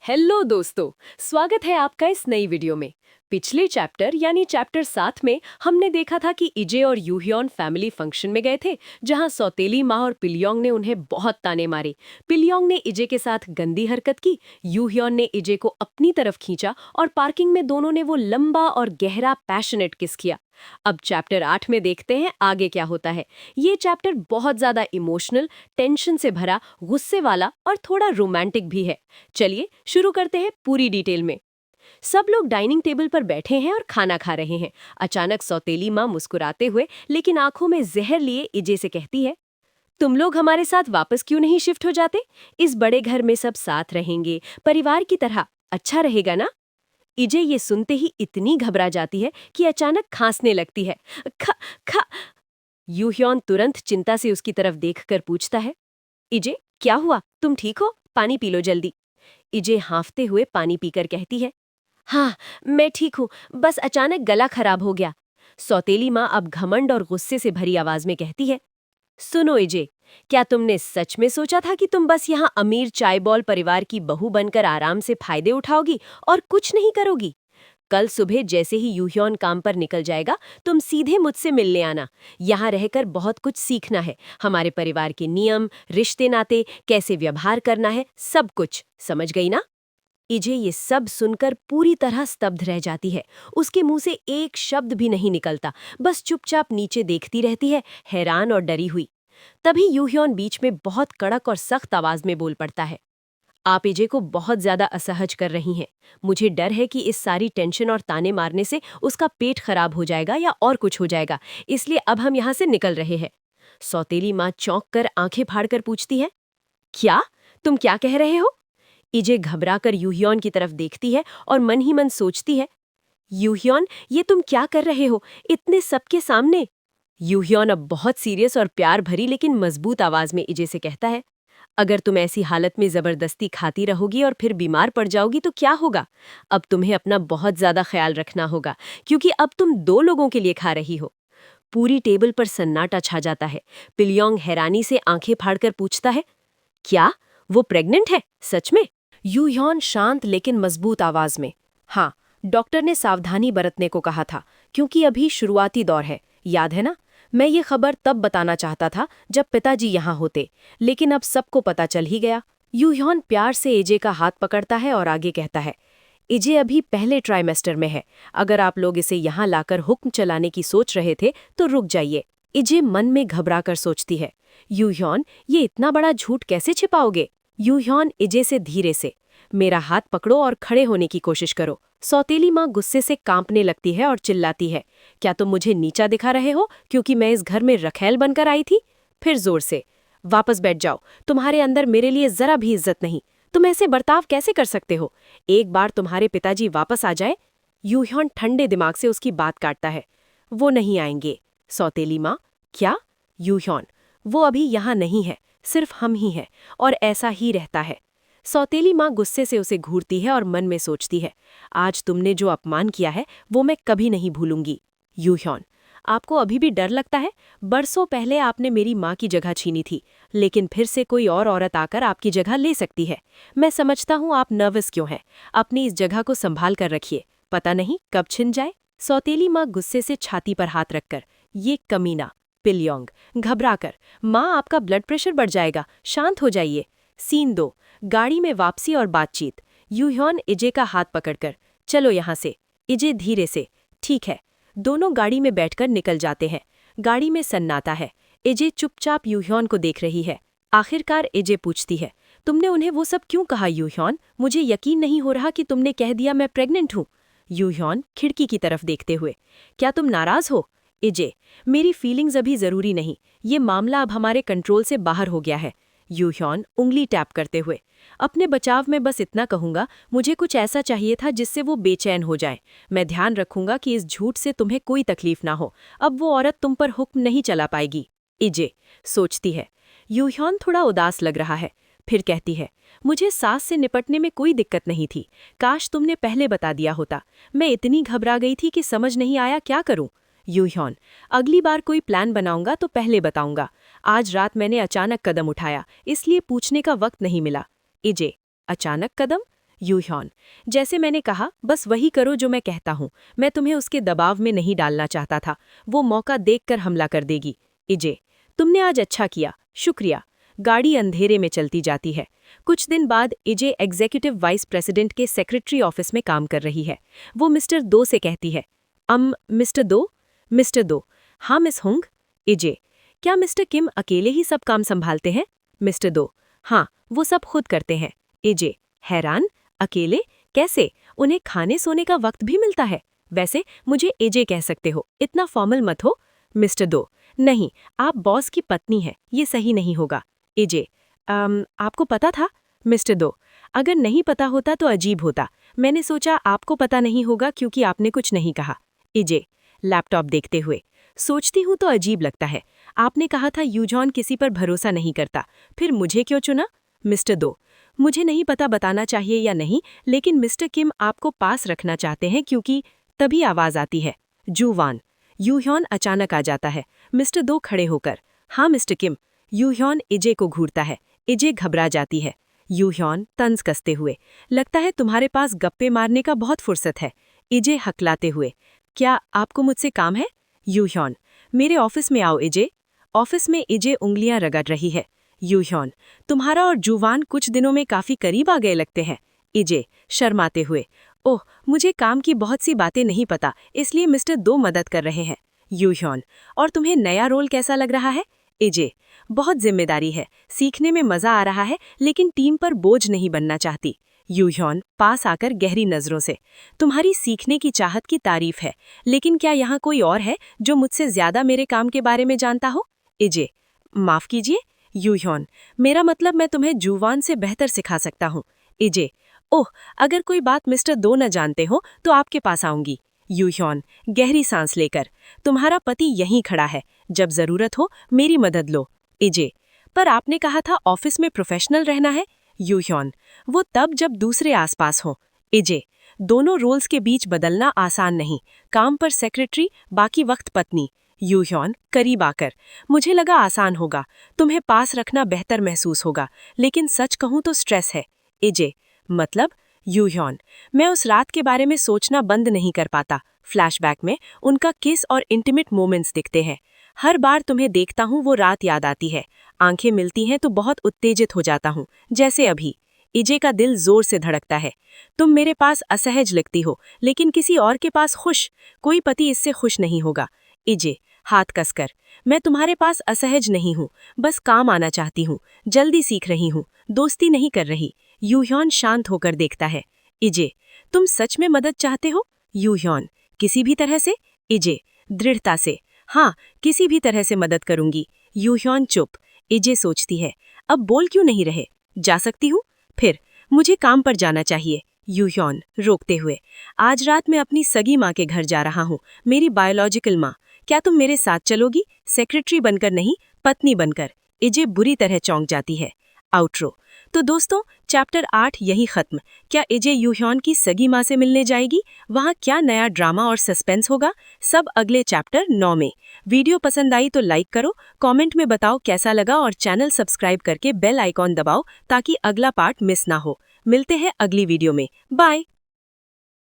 Hello दोस्तों, स्वागत है आपका इस नई वीडियो में। पिछले चैप्टर यानी चैप्टर 7 में हमने देखा था कि इजे और यूह्योन फैमिली फंक्शन में गए थे, जहां सौतेली माँ और पिलियोंग ने उन्हें बहुत ताने मारे। पिलियोंग ने इजे के साथ गंदी हरकत की, यूह्योन ने इजे को अपनी तरफ खींचा और पार्किंग में दोनों ने वो लंबा और गहरा पैशनेट किस किया। अब चैप्टर 8 में देखते हैं आगे क्या होता है। ये चैप्टर बहुत ज्यादा इमोशनल, टेंशन से भरा, गुस्से वाला और थोड़ा रोमांटिक भी है। चलिए शुरू करते हैं पूरी डिटेल में। सब लोग डाइनिंग टेबल पर बैठे हैं और खाना खा रहे हैं। अचानक सौतेली माँ मुस्कुराते हुए लेकिन आंखों में जहर लिए इजे से कहती है, तुम लोग हमारे साथ वापस क्यों नहीं शिफ्ट हो जाते? इस बड़े घर में सब साथ रहेंगे, परिवार की तरह। अच्छा रहेगा ना? इजे ये सुनते ही इतनी घबरा जाती है कि अचानक खांसने लगती है। खा खा यूह्योन तुरंत चिंता से उसकी तरफ देखकर पूछता है, इजे क्या हुआ? तुम ठीक हो? पानी पी लो जल्दी। इजे हांफते हुए पानी पीकर कहती है, हाँ, मैं ठीक हूँ, बस अचानक गला खराब हो गया। सौतेली माँ अब घमंड और गुस्से से भरी आवाज में कहती है, सुनो इजे, क्या तुमने सच में सोचा था कि तुम बस यहाँ अमीर चायबॉल परिवार की बहू बनकर आराम से फायदे उठाओगी और कुछ नहीं करोगी? कल सुबह जैसे ही यूह्योन काम पर निकल जाएगा, तुम सीधे मुझसे मिलने आना। यहाँ रहकर बहुत कुछ सीखना है, हमारे परिवार के नियम, रिश्ते नाते, कैसे व्यवहार करना है, सब कुछ। समझ गई ना? इजे ये सब सुनकर पूरी तरह स्तब्ध रह जाती है। उसके मुंह से एक शब्द भी नहीं निकलता, बस चुपचाप नीचे देखती रहती है, हैरान और डरी हुई। तभी यूह्योन बीच में बहुत कड़क और सख्त आवाज में बोल पड़ता है, आप इजे को बहुत ज्यादा असहज कर रही हैं। मुझे डर है कि इस सारी टेंशन और ताने मारने से उसका पेट खराब हो जाएगा या और कुछ हो जाएगा, इसलिए अब हम यहाँ से निकल रहे हैं। सौतेली माँ चौंक कर आंखें फाड़कर पूछती है, क्या? तुम क्या कह रहे हो? इजे घबराकर यूह्योन की तरफ देखती है और मन ही मन सोचती है, यूह्योन, ये तुम क्या कर रहे हो इतने सबके सामने? यूह्योन अब बहुत सीरियस और प्यार भरी लेकिन मजबूत आवाज में इजे से कहता है, अगर तुम ऐसी हालत में जबरदस्ती खाती रहोगी और फिर बीमार पड़ जाओगी तो क्या होगा? अब तुम्हें अपना बहुत ज्यादा ख्याल रखना होगा, क्योंकि अब तुम 2 लोगों के लिए खा रही हो। पूरी टेबल पर सन्नाटा छा जाता है। पिलियोंग हैरानी से आंखें फाड़कर पूछता है, क्या वो प्रेग्नेंट है? सच में? यूह्योन शांत लेकिन मजबूत आवाज में, हाँ, डॉक्टर ने सावधानी बरतने को कहा था, क्योंकि अभी शुरुआती दौर है, याद है ना? मैं ये खबर तब बताना चाहता था जब पिताजी यहाँ होते, लेकिन अब सबको पता चल ही गया। यूह्योन प्यार से इजे का हाथ पकड़ता है और आगे कहता है, इजे अभी पहले ट्राइमेस्टर में है। अगर आप लोग इसे यहाँ लाकर हुक्म चलाने की सोच रहे थे तो रुक जाइए। इजे मन में घबराकर सोचती है, यूह्योन, ये इतना बड़ा झूठ कैसे छिपाओगे? यूह्योन इजे से धीरे से, मेरा हाथ पकड़ो और खड़े होने की कोशिश करो। सौतेली माँ गुस्से से कांपने लगती है और चिल्लाती है, क्या तुम मुझे नीचा दिखा रहे हो क्योंकि मैं इस घर में रखैल बनकर आई थी? फिर जोर से, वापस बैठ जाओ, तुम्हारे अंदर मेरे लिए जरा भी इज्जत नहीं। तुम ऐसे बर्ताव कैसे कर सकते हो? एक बार तुम्हारे पिताजी वापस आ जाए। यूह्योन ठंडे दिमाग से उसकी बात काटता है, वो नहीं आएंगे। सौतेली माँ, क्या? यूह्योन, वो अभी यहाँ नहीं है, सिर्फ हम ही हैं, और ऐसा ही रहता है। सौतेली माँ गुस्से से उसे घूरती है और मन में सोचती है, आज तुमने जो अपमान किया है वो मैं कभी नहीं भूलूंगी। यूह्योन, आपको अभी भी डर लगता है? बरसों पहले आपने मेरी माँ की जगह छीनी थी, लेकिन फिर से कोई और औरत आकर आपकी जगह ले सकती है। मैं समझता हूँ आप नर्वस क्यों हैं। अपनी इस जगह को संभाल कर रखिए, पता नहीं कब छिन जाए। सौतेली माँ गुस्से से छाती पर हाथ रखकर, ये कमीना। पिलियोंग घबराकर, माँ आपका ब्लड प्रेशर बढ़ जाएगा, शांत हो जाइए। सीन 2, गाड़ी में वापसी और बातचीत। यूह्योन इजे का हाथ पकड़कर, चलो यहाँ से। इजे धीरे से, ठीक है। दोनों गाड़ी में बैठकर निकल जाते हैं। गाड़ी में सन्नाटा है। इजे चुपचाप यूह्योन को देख रही है। आखिरकार इजे पूछती है, तुमने उन्हें वो सब क्यों कहा यूह्योन? मुझे यकीन नहीं हो रहा कि तुमने कह दिया मैं प्रेग्नेंट हूँ। यूह्योन खिड़की की तरफ देखते हुए, क्या तुम नाराज हो? इजे, मेरी फीलिंग्स अभी जरूरी नहीं, ये मामला अब हमारे कंट्रोल से बाहर हो गया है। यूह्योन उंगली टैप करते हुए, अपने बचाव में बस इतना कहूंगा, मुझे कुछ ऐसा चाहिए था जिससे वो बेचैन हो जाए। मैं ध्यान रखूंगा कि इस झूठ से तुम्हें कोई तकलीफ ना हो। अब वो औरत तुम पर हुक्म नहीं चला पाएगी। इजे सोचती है। यूह्योन थोड़ा उदास लग रहा है, फिर कहती है, मुझे सास से निपटने में कोई दिक्कत नहीं थी, काश तुमने पहले बता दिया होता। मैं इतनी घबरा गई थी कि समझ नहीं आया क्या करूं। यूह्योन, अगली बार कोई प्लान बनाऊंगा तो पहले बताऊंगा। आज रात मैंने अचानक कदम उठाया, इसलिए पूछने का वक्त नहीं मिला। इजे, अचानक कदम? यूह्यॉन, जैसे मैंने कहा, बस वही करो जो मैं कहता हूँ। मैं तुम्हें उसके दबाव में नहीं डालना चाहता था। वो मौका देखकर हमला कर देगी। इजे, तुमने आज अच्छा किया, शुक्रिया। गाड़ी अंधेरे में चलती जाती है। कुछ दिन बाद इजे एग्जीक्यूटिव वाइस प्रेसिडेंट के सेक्रेटरी ऑफिस में काम कर रही है। वो मिस्टर दो से कहती है, मिस्टर दो? मिस्टर दो, हाँ मिस हुंग। इजे, क्या मिस्टर किम अकेले ही सब काम संभालते हैं? मिस्टर दो, हाँ, वो सब खुद करते हैं। इजे, हैरान, अकेले? कैसे? उन्हें खाने सोने का वक्त भी मिलता है? वैसे मुझे एजे कह सकते हो, इतना फॉर्मल मत हो। मिस्टर दो, नहीं, आप बॉस की पत्नी हैं, ये सही नहीं होगा। एजे, आपको पता था? मिस्टर दो, अगर नहीं पता होता तो अजीब होता। मैंने सोचा आपको पता नहीं होगा क्योंकि आपने कुछ नहीं कहा। एजे, लैपटॉप देखते हुए, सोचती हूँ तो अजीब लगता है। आपने कहा था यूजॉन किसी पर भरोसा नहीं करता, फिर मुझे क्यों चुना? मिस्टर दो, मुझे नहीं पता बताना चाहिए या नहीं, लेकिन मिस्टर किम आपको पास रखना चाहते हैं क्योंकि तभी आवाज आती है, जूवान। यूह्यॉन अचानक आ जाता है। मिस्टर दो खड़े होकर, हाँ मिस्टर किम। यूह्यॉन इजे को घूरता है। इजे घबरा जाती है। यूह्यॉन तंज कसते हुए, लगता है तुम्हारे पास गप्पे मारने का बहुत फुर्सत है। इजे हकलाते हुए, क्या आपको मुझसे काम है? यूह्यॉन, मेरे ऑफिस में आओ इजे। ऑफिस में इजे उंगलियां रगड़ रही है। यूह्यॉन, तुम्हारा और जूवान कुछ दिनों में काफी करीब आ गए लगते हैं। इजे शर्माते हुए, ओह, मुझे काम की बहुत सी बातें नहीं पता, इसलिए मिस्टर दो मदद कर रहे हैं। यूह्यॉन, और तुम्हें नया रोल कैसा लग रहा है? इजे, बहुत जिम्मेदारी है, सीखने में मजा आ रहा है, लेकिन टीम पर बोझ नहीं बनना चाहती। यूह्यॉन पास आकर गहरी नजरों से, तुम्हारी सीखने की चाहत की तारीफ है, लेकिन क्या यहाँ कोई और है जो मुझसे ज्यादा मेरे काम के बारे में जानता हो? इजे, माफ कीजिए। यूह्यॉन, मेरा मतलब मैं तुम्हें जूवान से बेहतर सिखा सकता हूँ। इजे, ओह, अगर कोई बात मिस्टर दो न जानते हो तो आपके पास आऊंगी। यूह्यॉन गहरी सांस लेकर, तुम्हारा पति यहीं खड़ा है, जब जरूरत हो मेरी मदद लो। इजे, पर आपने कहा था ऑफिस में प्रोफेशनल रहना है। यूह्यॉन, वो तब जब दूसरे आसपास हो। इजे, दोनों रोल्स के बीच बदलना आसान नहीं, काम पर सेक्रेटरी, बाकी वक्त पत्नी। यूह्यॉन करीब आकर, मुझे लगा आसान होगा, तुम्हें पास रखना बेहतर महसूस होगा, लेकिन सच कहूं तो स्ट्रेस है। इजे, मतलब? यूह्यॉन, मैं उस रात के बारे में सोचना बंद नहीं कर पाता। फ्लैशबैक में उनका किस और इंटीमेट मोमेंट्स दिखते हैं। हर बार तुम्हें देखता हूँ वो रात याद आती है। आंखें मिलती हैं तो बहुत उत्तेजित हो जाता हूँ, जैसे अभी। इजे का दिल जोर से धड़कता है। तुम मेरे पास असहज लगती हो, लेकिन किसी और के पास खुश। कोई पति इससे खुश नहीं होगा। इजे हाथ कसकर, मैं तुम्हारे पास असहज नहीं हूँ, बस काम आना चाहती हूँ, जल्दी सीख रही हूँ, दोस्ती नहीं कर रही। यूह्यॉन शांत होकर देखता है। इजे, तुम सच में मदद चाहते हो? यूह्यॉन, किसी भी तरह से? इजे दृढ़ता से, हाँ, किसी भी तरह से मदद करूंगी। यूह्यॉन चुप। इजे सोचती है, अब बोल क्यों नहीं रहे? जा सकती हूँ? फिर, मुझे काम पर जाना चाहिए। यूह्यॉन रोकते हुए, आज रात मैं अपनी सगी माँ के घर जा रहा हूँ, मेरी बायोलॉजिकल माँ। क्या तुम मेरे साथ चलोगी? सेक्रेटरी बनकर नहीं, पत्नी बनकर। इजे बुरी तरह चौंक जाती है। आउट्रो। तो दोस्तों, चैप्टर 8 यही खत्म। क्या इजे यूह्यॉन की सगी माँ से मिलने जाएगी? वहाँ क्या नया ड्रामा और सस्पेंस होगा? सब अगले चैप्टर 9 में। वीडियो पसंद आई तो लाइक करो, कमेंट में बताओ कैसा लगा और चैनल सब्सक्राइब करके बेल आइकॉन दबाओ ताकि अगला पार्ट मिस ना हो। मिलते हैं अगली वीडियो में। बाय।